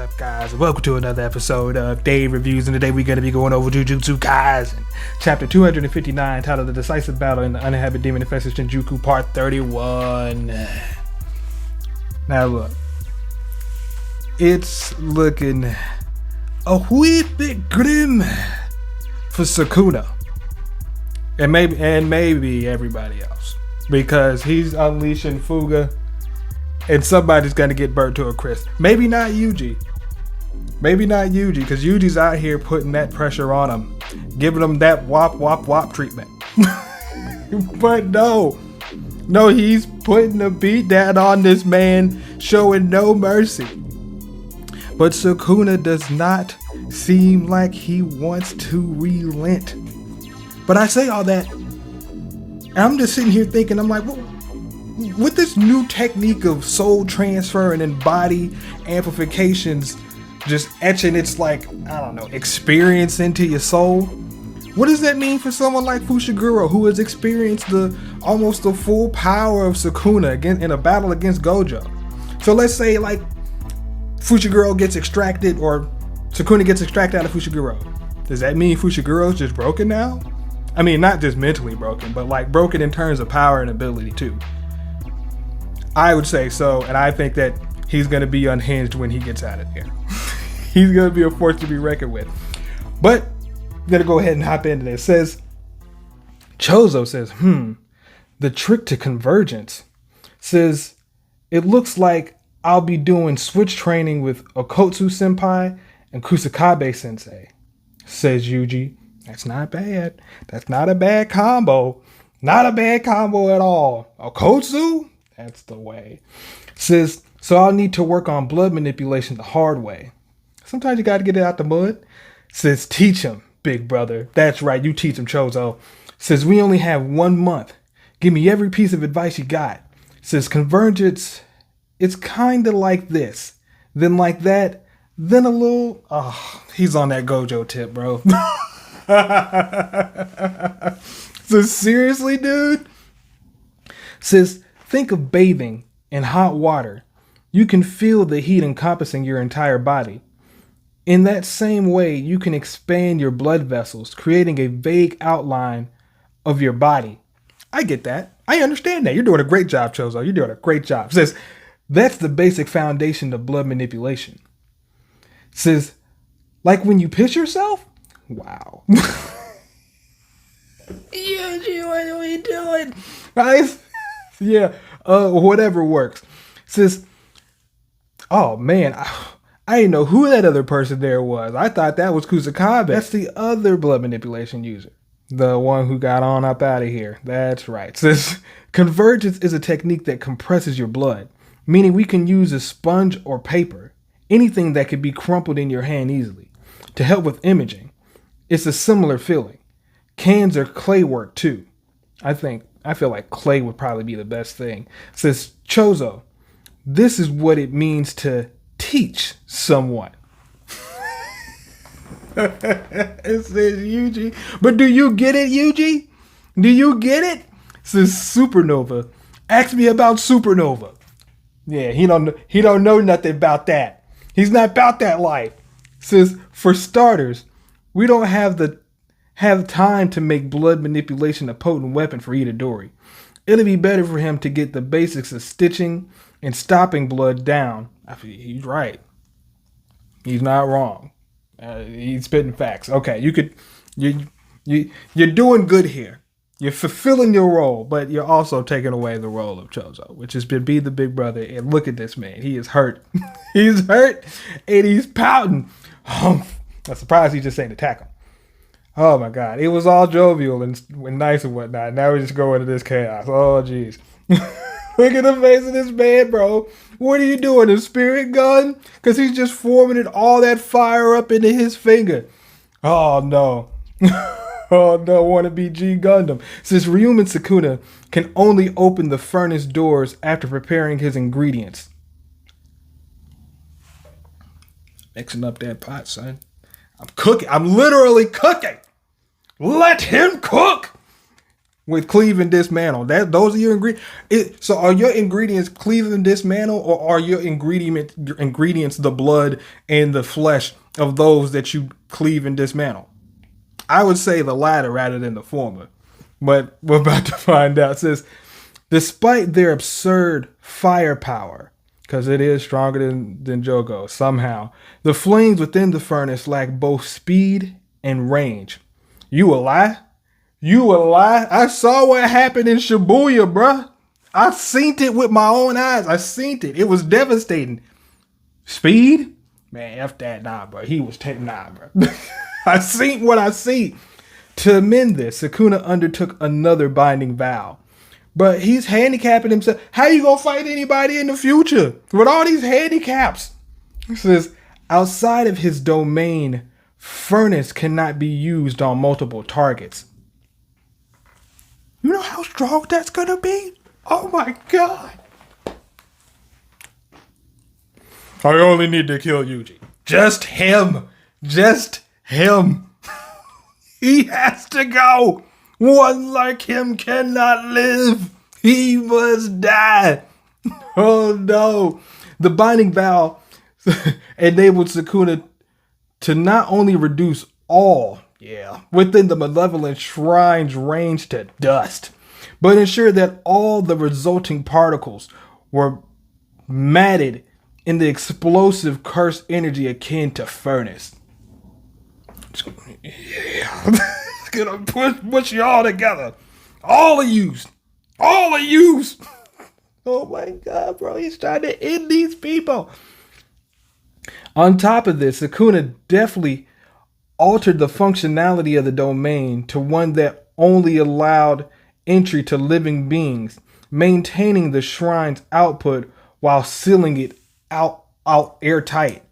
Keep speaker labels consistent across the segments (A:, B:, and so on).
A: up, guys? Welcome to another episode of Dave Reviews, and today we're going to be going over Jujutsu Kaisen, chapter 259, titled The Decisive Battle in the Uninhabited Demon-Infested Shinjuku, part 31. Now look, it's looking a wee bit grim for Sukuna, and maybe everybody else, because he's unleashing Fuga. And somebody's gonna get burnt to a crisp. Maybe not Yuji. Because Yuji's out here putting that pressure on him, giving him that wop treatment. But no, he's putting a beat down on this man, showing no mercy. But Sukuna does not seem like he wants to relent. But I say all that, and I'm just sitting here thinking, I'm like, well, with this new technique of soul transfer and then body amplifications, just etching its experience into your soul, what does that mean for someone like Fushiguro, who has experienced almost the full power of Sukuna in a battle against Gojo? So let's say like Fushiguro gets extracted, or Sukuna gets extracted out of Fushiguro. Does that mean Fushiguro's just broken now? I mean, not just mentally broken, but like broken in terms of power and ability too. I would say so, and I think that he's going to be unhinged when he gets out of there. He's going to be a force to be reckoned with. But I'm going to go ahead and hop into this. Choso says, the trick to convergence. Says, it looks like I'll be doing switch training with Okotsu Senpai and Kusakabe Sensei. Says Yuji. That's not bad. That's not a bad combo. Not a bad combo at all. Okotsu? That's the way. Says, so I'll need to work on blood manipulation the hard way. Sometimes you got to get it out the mud. Says, teach him, big brother. That's right, you teach him, Choso. Says, we only have 1 month. Give me every piece of advice you got. Says, convergence, it's kind of like this. Then like that. Then a little. Oh, he's on that Gojo tip, bro. So seriously, dude? Says, think of bathing in hot water. You can feel the heat encompassing your entire body. In that same way, you can expand your blood vessels, creating a vague outline of your body. I get that. I understand that. You're doing a great job, Choso. You're doing a great job. Says, that's the basic foundation of blood manipulation. Says, like when you piss yourself? Wow. Yuji, what are we doing? Guys? Yeah, whatever works. Says, oh man, I didn't know who that other person there was. I thought that was Kusakabe. That's the other blood manipulation user. The one who got on up out of here. That's right. Says, convergence is a technique that compresses your blood, meaning we can use a sponge or paper, anything that could be crumpled in your hand easily, to help with imaging. It's a similar feeling. Cans are clay work too. I feel like clay would probably be the best thing. Says, Choso, this is what it means to teach someone. It says Yuji. But do you get it, Yuji? Do you get it? Says Supernova. Ask me about Supernova. Yeah, he don't know nothing about that. He's not about that life. Says, for starters, we don't have time to make blood manipulation a potent weapon for Itadori. It'll be better for him to get the basics of stitching and stopping blood down. He's right. He's not wrong. He's spitting facts. Okay, you're doing good here. You're fulfilling your role, but you're also taking away the role of Choso, which has been be the big brother. And look at this man. He is hurt. He's hurt and he's pouting. I'm surprised he just ain't attack him. Oh my God. It was all jovial and nice and whatnot. Now we just go into this chaos. Oh jeez. Look at the face of this man, bro. What are you doing? A spirit gun? Because he's just forming it, all that fire up into his finger. Oh no. Oh no, wannabe G Gundam. Since Ryumen Sukuna can only open the furnace doors after preparing his ingredients. Mixing up that pot, son. I'm cooking. I'm literally cooking. Let him cook. with cleave and dismantle. Those are your ingredients. So are your ingredients cleave and dismantle, or are your ingredients the blood and the flesh of those that you cleave and dismantle? I would say the latter rather than the former. But we're about to find out. It says, despite their absurd firepower, because it is stronger than Jogo, somehow, the flames within the furnace lack both speed and range. You a lie? You a lie? I saw what happened in Shibuya, bruh. I seen it with my own eyes. I seen it. It was devastating. Speed? Man, F that. Nah, bro. He was taking bro. I seen what I seen. To amend this, Sukuna undertook another binding vow. But he's handicapping himself. How you gonna fight anybody in the future with all these handicaps? He says, outside of his domain, furnace cannot be used on multiple targets. You know how strong that's gonna be? Oh my god. I only need to kill Yuji. Just him. Just him. He has to go. One like him cannot live. He must die. Oh no. The binding vow enabled Sukuna to not only reduce all within the malevolent shrine's range to dust, but ensure that all the resulting particles were matted in the explosive cursed energy akin to furnace. Yeah. It's gonna push you all together. All of you. All of you. Oh my god, bro. He's trying to end these people. On top of this, Sukuna definitely altered the functionality of the domain to one that only allowed entry to living beings, maintaining the shrine's output while sealing it out airtight.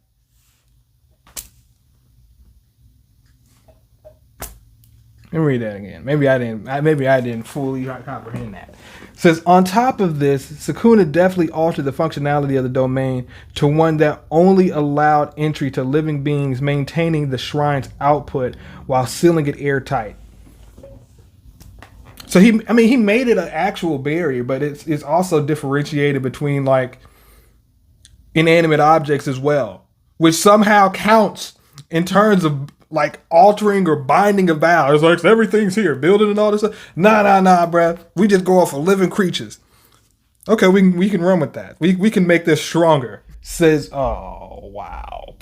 A: Let me read that again. Maybe I didn't fully comprehend that. It says, on top of this, Sukuna definitely altered the functionality of the domain to one that only allowed entry to living beings, maintaining the shrine's output while sealing it airtight. So he made it an actual barrier, but it's also differentiated between like inanimate objects as well, which somehow counts in terms of like altering or binding a vow. It's like everything's here, building and all this stuff. Nah, bruh. We just go off of living creatures. Okay, we can run with that. We can make this stronger. Says, oh wow.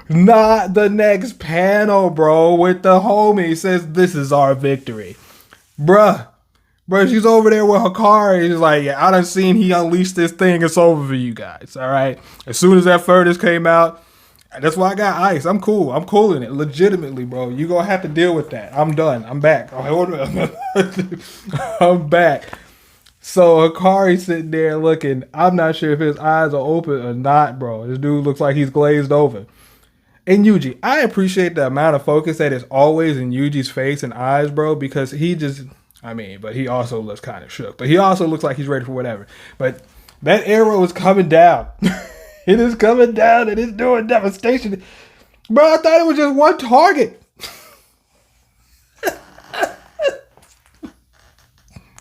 A: Not the next panel, bro, with the homie. Says this is our victory. Bruh, she's over there with Hikari. She's like, yeah, I done seen he unleashed this thing. It's over for you guys, all right? As soon as that furnace came out, that's why I got ice. I'm cool. I'm cooling it. Legitimately, bro. You gonna have to deal with that. I'm done. I'm back. I'm back. So Hikari sitting there looking. I'm not sure if his eyes are open or not, bro. This dude looks like he's glazed over. And Yuji, I appreciate the amount of focus that is always in Yuji's face and eyes, bro, because but he also looks kind of shook. But he also looks like he's ready for whatever. But that arrow is coming down. It is coming down and it's doing devastation. Bro, I thought it was just one target.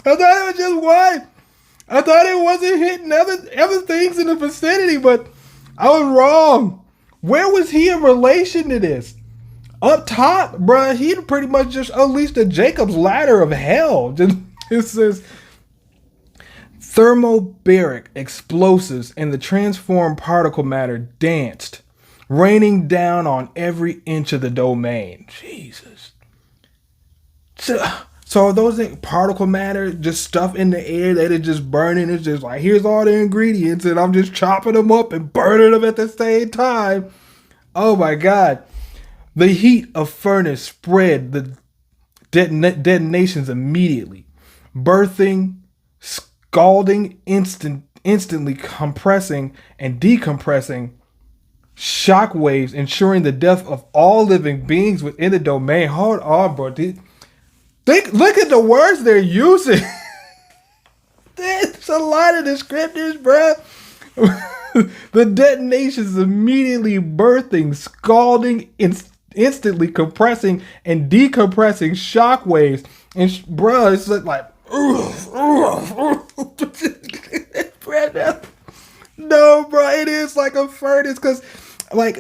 A: I thought it was just one. I thought it wasn't hitting other things in the vicinity, but I was wrong. Where was he in relation to this? Up top, bro, he pretty much just unleashed the Jacob's ladder of hell. It says thermobaric explosives and the transformed particle matter danced, raining down on every inch of the domain. Jesus. So are those particle matter just stuff in the air that is just burning? It's just like, here's all the ingredients and I'm just chopping them up and burning them at the same time. Oh my God. The heat of furnace spread the detonations immediately, birthing, scalding, instantly compressing and decompressing shock waves, ensuring the death of all living beings within the domain. Hold on, bro. Look at the words they're using. There's a lot of descriptors, bro. The detonations immediately birthing, scalding, instantly compressing and decompressing shockwaves. And bruh, it's like, no, bro, it is like a furnace because, like,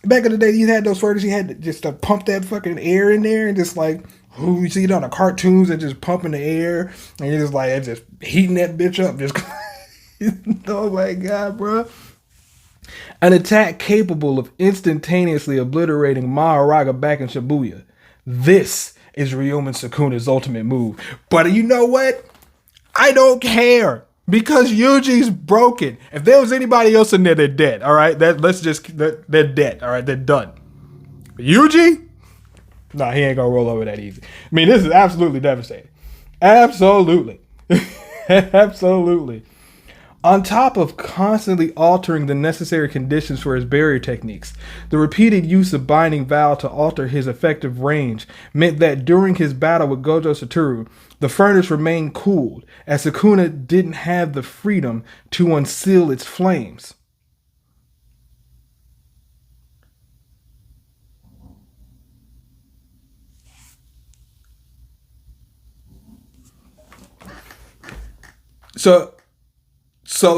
A: back in the day, you had those furnaces. You had to pump that fucking air in there and just like, ooh, you see it on the cartoons and just pumping the air and you're just like, it's just heating that bitch up. Just, oh my god, bro. An attack capable of instantaneously obliterating Maharaga back in Shibuya. This is Ryuman Sukuna's ultimate move. But you know what? I don't care. Because Yuji's broken. If there was anybody else in there, they're dead. All right, they're dead. All right, they're done. Yuji, nah, he ain't gonna roll over that easy. I mean, this is absolutely devastating. Absolutely, absolutely. On top of constantly altering the necessary conditions for his barrier techniques, the repeated use of Binding Vow to alter his effective range meant that during his battle with Gojo Satoru, the furnace remained cooled, as Sukuna didn't have the freedom to unseal its flames. So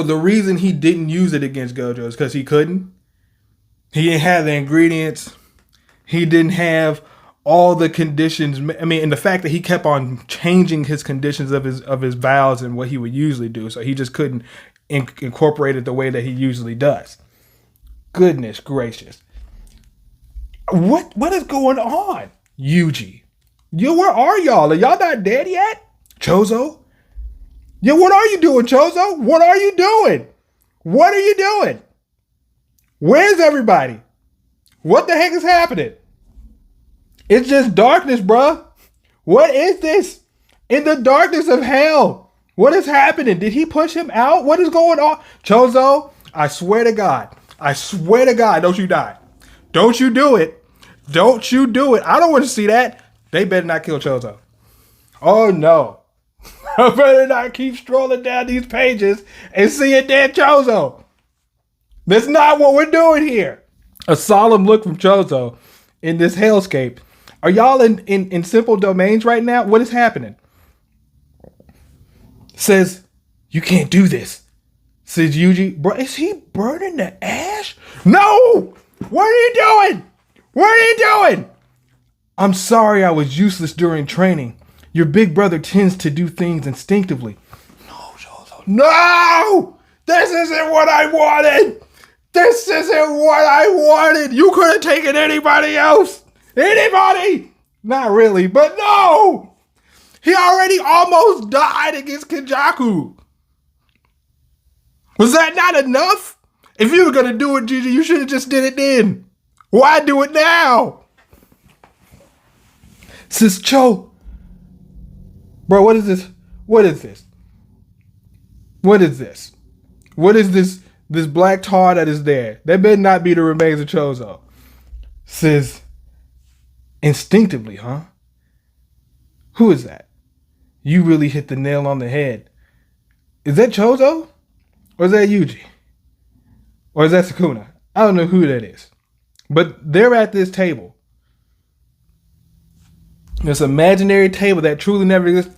A: the reason he didn't use it against Gojo is because he couldn't. He didn't have the ingredients. He didn't have all the conditions. I mean, and the fact that he kept on changing his conditions of his vows and what he would usually do, so he just couldn't incorporate it the way that he usually does. Goodness gracious. What is going on? Yuji. Yo, where are y'all? Are y'all not dead yet? Choso? Yo, what are you doing, Choso? What are you doing? What are you doing? Where's everybody? What the heck is happening? It's just darkness, bruh. What is this? In the darkness of hell. What is happening? Did he push him out? What is going on? Choso, I swear to God. I swear to God, don't you die. Don't you do it. Don't you do it. I don't want to see that. They better not kill Choso. Oh, no. I better not keep strolling down these pages and seeing dead Choso. That's not what we're doing here. A solemn look from Choso in this hellscape. Are y'all in simple domains right now? What is happening? Says, you can't do this. Says Yuji, bro, is he burning the ash? No! What are you doing? What are you doing? I'm sorry I was useless during training. Your big brother tends to do things instinctively. No, Choso. No! This isn't what I wanted! This isn't what I wanted! You could have taken anybody else! Anybody! Not really, but no! He already almost died against Kenjaku. Was that not enough? If you were gonna do it, Gigi, you should have just did it then. Why do it now? Says Cho. Bro, what is this? What is this? What is this? What is this black tar that is there? That better not be the remains of Choso. Says, instinctively, huh? Who is that? You really hit the nail on the head. Is that Choso? Or is that Yuji? Or is that Sukuna? I don't know who that is. But they're at this table. This imaginary table that truly never exists.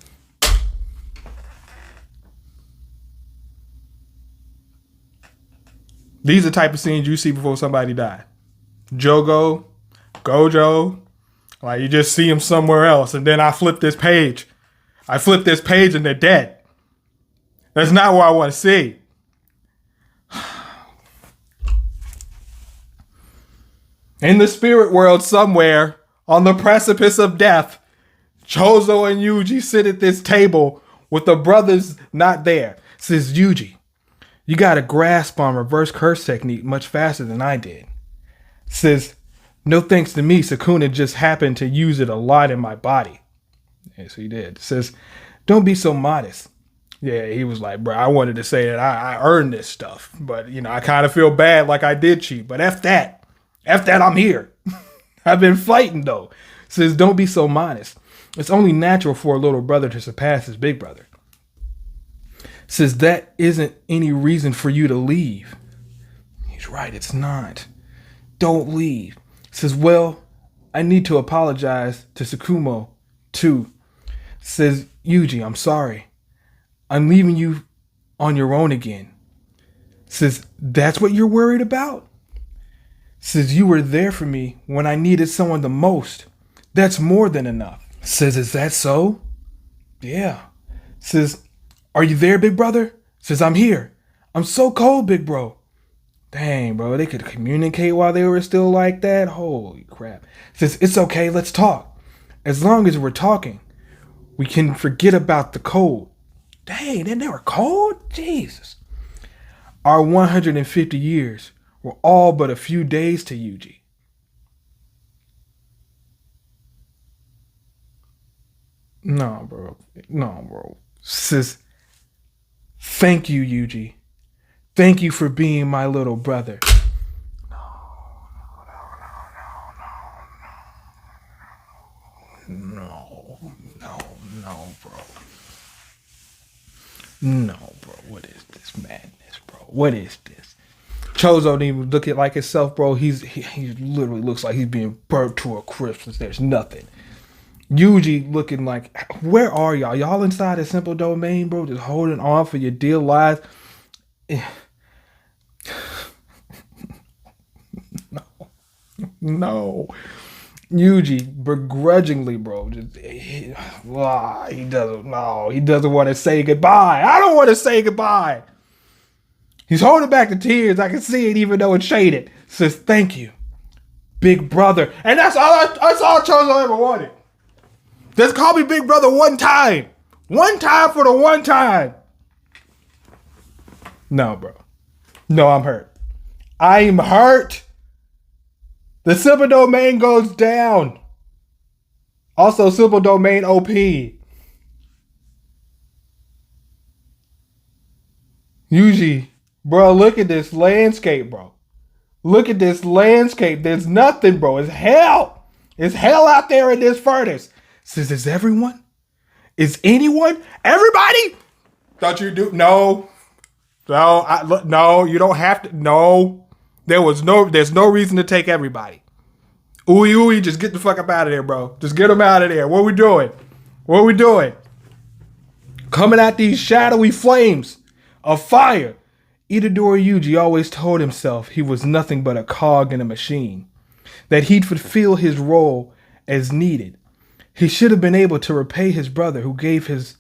A: These are the type of scenes you see before somebody died. Gojo, like you just see them somewhere else, and then I flip this page. And they're dead. That's not what I want to see. In the spirit world somewhere, on the precipice of death, Choso and Yuji sit at this table with the brothers not there. Says Yuji, you got a grasp on reverse curse technique much faster than I did. Says, no thanks to me, Sukuna just happened to use it a lot in my body. Yes, he did. Says, don't be so modest. Yeah, he was like, bro, I wanted to say that I earned this stuff, but I kind of feel bad like I did cheat, but F that, I'm here. I've been fighting though. Says, don't be so modest. It's only natural for a little brother to surpass his big brother. Says, that isn't any reason for you to leave. He's right, it's not. Don't leave. Says, well, I need to apologize to Tsukumo, too. Says, Yuji, I'm sorry. I'm leaving you on your own again. Says, that's what you're worried about? Says, you were there for me when I needed someone the most. That's more than enough. Says, is that so? Yeah. Says, are you there, big brother? Says, I'm here. I'm so cold, big bro. Dang, bro, they could communicate while they were still like that? Holy crap. Says, it's okay, let's talk. As long as we're talking, we can forget about the cold. Dang, then they were cold? Jesus. Our 150 years were all but a few days to Yuji. No, bro. No, bro. Says, thank you, Yuji. Thank you for being my little brother. No, bro. No, bro. What is this madness, bro? What is this? Choso don't even look it like himself, bro. He literally looks like he's being burnt to a crisp since there's nothing. Yuji looking like, where are y'all? Y'all inside a simple domain, bro? Just holding on for your dear lives. No. Yuji begrudgingly, bro. He doesn't want to say goodbye. I don't want to say goodbye. He's holding back the tears. I can see it even though it's shaded. Says, thank you, big brother. And that's all Choso ever wanted. Just call me big brother one time. One time for the one time. No, bro. No, I'm hurt. I'm hurt. The simple domain goes down. Also, simple domain OP. Yuji, bro, look at this landscape, bro. Look at this landscape. There's nothing, bro. It's hell. It's hell out there in this furnace. Says, is everyone? Is anyone? Everybody? Don't you do? No. No, you don't have to. No. There's no reason to take everybody. Ooey, just get the fuck up out of there, bro. Just get them out of there. What we doing? What we doing? Coming out these shadowy flames of fire. Itadori Yuji always told himself he was nothing but a cog in a machine, that he'd fulfill his role as needed. He should have been able to repay his brother who gave his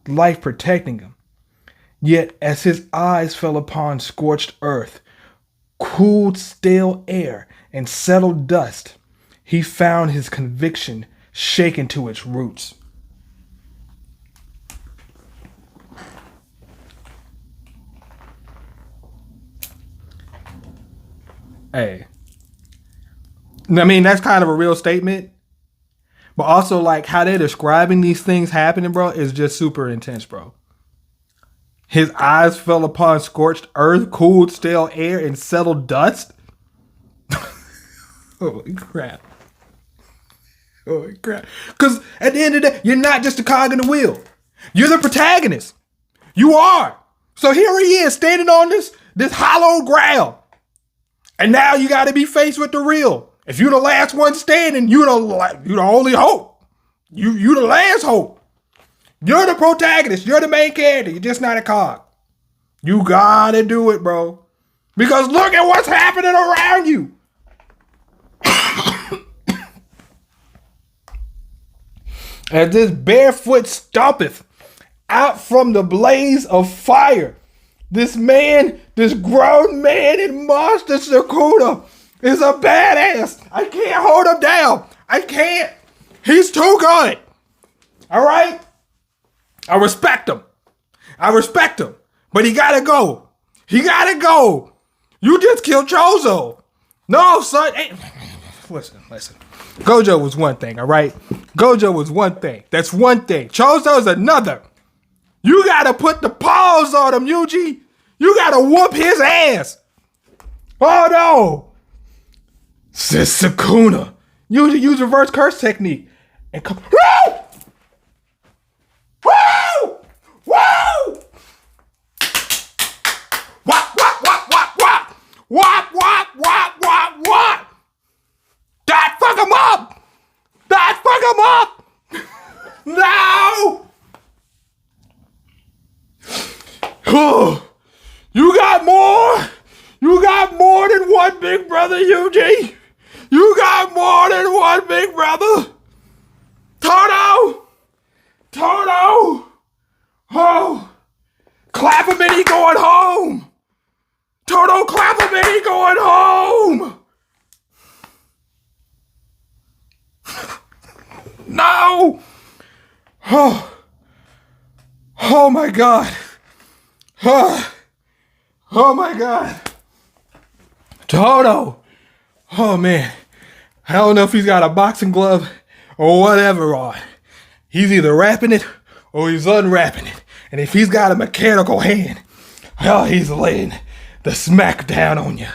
A: life protecting him. Yet as his eyes fell upon scorched earth, cooled stale air, and settled dust, he found his conviction shaken to its roots. Hey. I mean, that's kind of a real statement. But also, like, how they're describing these things happening, bro, is just super intense, bro. His eyes fell upon scorched earth, cooled stale air, and settled dust. Holy crap. Holy crap. Because at the end of the day, you're not just a cog in the wheel. You're the protagonist. You are. So here he is standing on this hollow ground. And now you got to be faced with the real. If you're the last one standing, you're the only hope. You the last hope. You're the protagonist. You're the main character. You're just not a cog. You gotta do it, bro. Because look at what's happening around you. As this barefoot stompeth out from the blaze of fire, this grown man in Monster Sukuna is a badass. I can't hold him down. I can't. He's too good. All right? I respect him. But he gotta go. You just killed Choso. No, son. Hey. Listen. Gojo was one thing, all right? Gojo was one thing. That's one thing. Choso's another. You gotta put the paws on him, Yuji. You gotta whoop his ass. Oh, no. Sukuna. Use reverse curse technique. And come. Woo! Woo! Woo! Wop! Wop! God, fuck him up! You got more? You got more than one big brother, Yuji? You got more than one big brother? Todo! Todo! Oh! Clap him and he going home! Todo, clap him and he going home! No! Oh my God. Oh my God. Todo. Oh man. I don't know if he's got a boxing glove or whatever on. He's either wrapping it or he's unwrapping it. And if he's got a mechanical hand, oh, he's laying the smack down on you.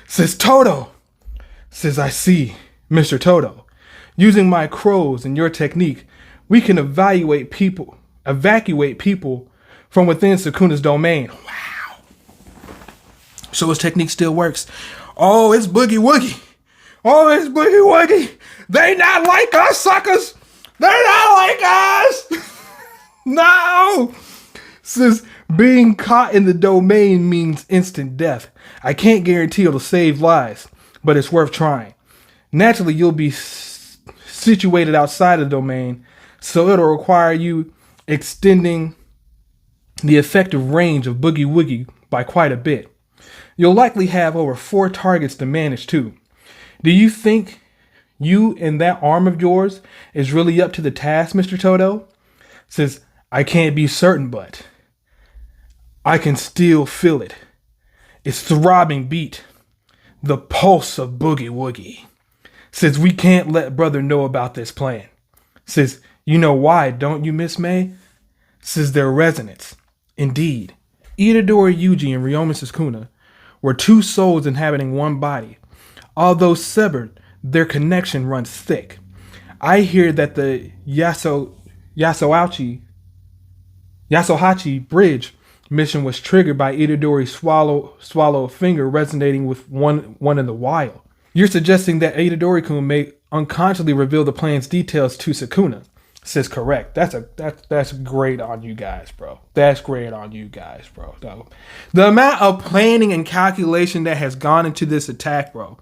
A: Says Todo. Says, I see, Mr. Todo. Using my crows and your technique, we can evacuate people from within Sukuna's domain. Wow. So his technique still works. Oh, it's boogie woogie. Oh, it's boogie woogie. They not like us, suckers. They're not like us. No. Since being caught in the domain means instant death, I can't guarantee it'll save lives, but it's worth trying. Naturally, you'll be situated outside the domain, so it'll require you extending the effective range of Boogie Woogie by quite a bit. You'll likely have over 4 targets to manage too. Do you think you and that arm of yours is really up to the task, Mr. Todo? Says, I can't be certain, but I can still feel it. Its throbbing beat. The pulse of Boogie Woogie. Says, we can't let brother know about this plan. Says, you know why, don't you, Miss May? Says, their resonance. Indeed. Itadori Yuji and Ryomen Sukuna were 2 souls inhabiting one body. Although severed, their connection runs thick. I hear that the Yasuhachi bridge mission was triggered by Itadori's swallow finger resonating with one in the wild. You're suggesting that Itadori-kun may unconsciously reveal the plan's details to Sukuna. Says correct. That's great on you guys, bro. That's great on you guys, bro. So, the amount of planning and calculation that has gone into this attack, bro,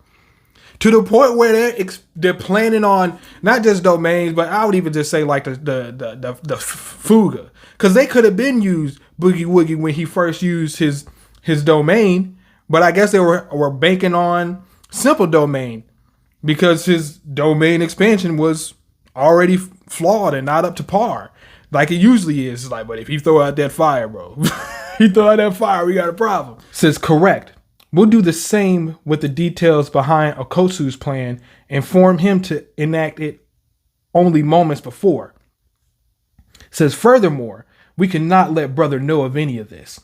A: to the point where they're planning on not just domains, but I would even just say like the Fuga, because they could have been used Boogie Woogie when he first used his domain, but I guess they were banking on simple domain because his domain expansion was already flawed and not up to par like it usually is. It's like, but if you throw out that fire, bro, you throw out that fire, we got a problem. Says correct. We'll do the same with the details behind Okotsu's plan and form him to enact it only moments before. Says furthermore, we cannot let brother know of any of this.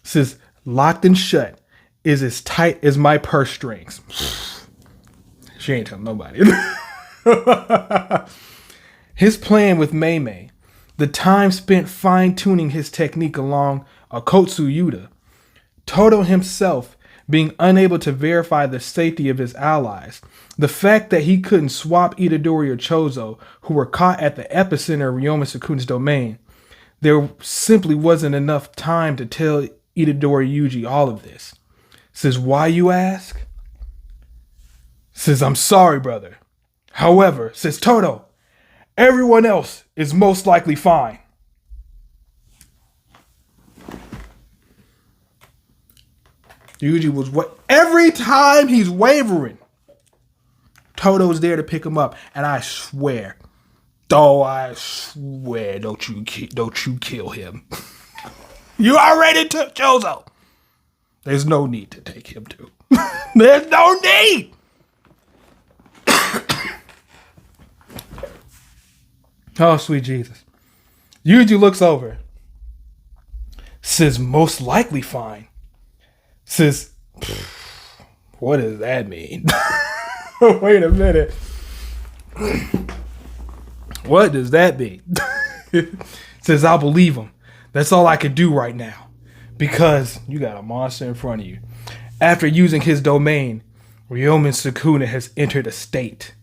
A: Says locked and shut is as tight as my purse strings. She ain't telling nobody. His plan with Mei Mei, the time spent fine-tuning his technique along Okotsu Yuta, Todo himself being unable to verify the safety of his allies, the fact that he couldn't swap Itadori or Choso, who were caught at the epicenter of Ryomen Sukuna's domain, there simply wasn't enough time to tell Itadori Yuji all of this. Says, why, you ask? Says, I'm sorry, brother. However, says Todo, everyone else is most likely fine. Yuji was every time he's wavering, Todo's there to pick him up, and I swear, don't you kill him. You already took Choso. There's no need to take him too. There's no need. Oh, sweet Jesus. Yuji looks over. Says, most likely fine. Says, what does that mean? Wait a minute. What does that mean? Says, I'll believe him. That's all I can do right now. Because you got a monster in front of you. After using his domain, Ryomen Sukuna has entered a state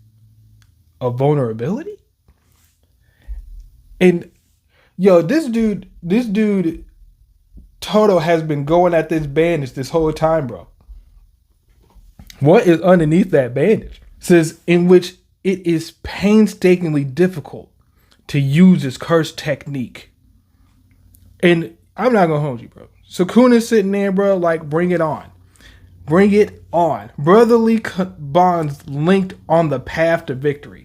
A: of vulnerability? And, yo, this dude, Todo has been going at this bandage this whole time, bro. What is underneath that bandage? It says in which it is painstakingly difficult to use this cursed technique. And I'm not gonna hold you, bro. Sukuna's sitting there, bro, like, bring it on. Bring it on. Brotherly bonds linked on the path to victory.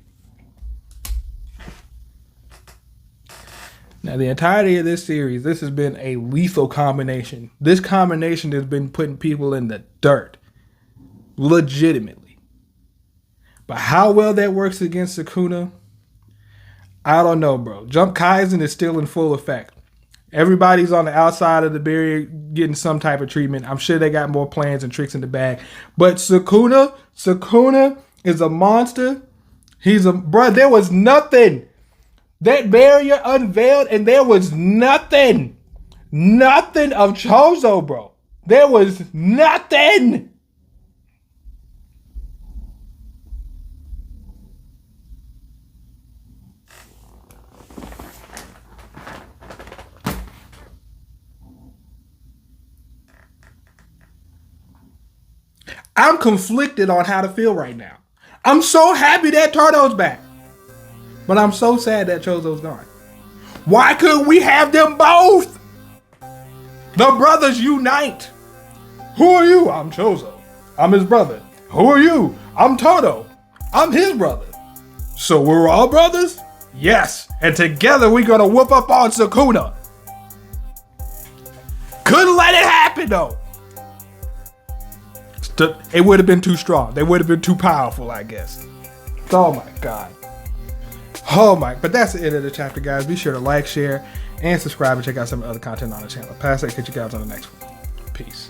A: Now, the entirety of this series, this has been a lethal combination. This combination has been putting people in the dirt. Legitimately. But how well that works against Sukuna, I don't know, bro. Jump Kaisen is still in full effect. Everybody's on the outside of the barrier getting some type of treatment. I'm sure they got more plans and tricks in the bag. But Sukuna is a monster. Bro, there was nothing. That barrier unveiled and there was nothing. Nothing of Choso, bro. There was nothing. I'm conflicted on how to feel right now. I'm so happy that Todo's back. But I'm so sad that Choso's gone. Why couldn't we have them both? The brothers unite. Who are you? I'm Choso. I'm his brother. Who are you? I'm Todo. I'm his brother. So we're all brothers? Yes. And together we're gonna whoop up on Sukuna. Couldn't let it happen though. It would have been too strong. They would have been too powerful, I guess. Oh my God. Oh my, but that's the end of the chapter, guys. Be sure to like, share, and subscribe and check out some other content on the channel. Past that, catch you guys on the next one. Peace.